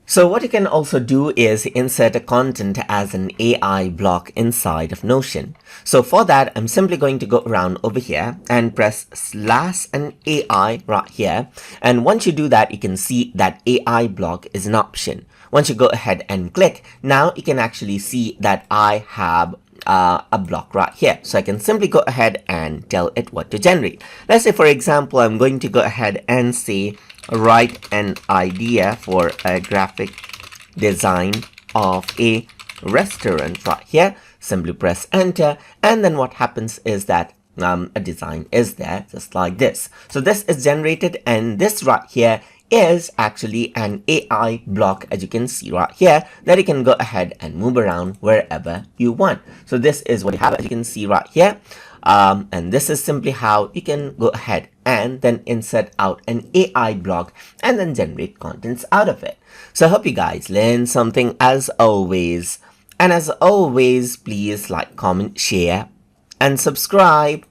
So what you can also do is insert a content as an AI block inside of Notion. So for that, I'm simply going to go around over here and press slash and AI right here. And once you do that, you can see that AI block is an option. Once you go ahead and click, now you can actually see that I have a block right here. So I can simply go ahead and tell it what to generate. Let's say, for example, I'm going to go ahead and say, write an idea for a graphic design of a restaurant right here. Simply press enter, and then what happens is that a design is there just like this. So this is generated, and this right here is actually an AI block, as you can see right here, that you can go ahead and move around wherever you want. So this is what you have, as you can see right here. And this is simply how you can go ahead and then insert out an AI block and then generate contents out of it. So I hope you guys learned something as always. And as always, please like, comment, share, and subscribe.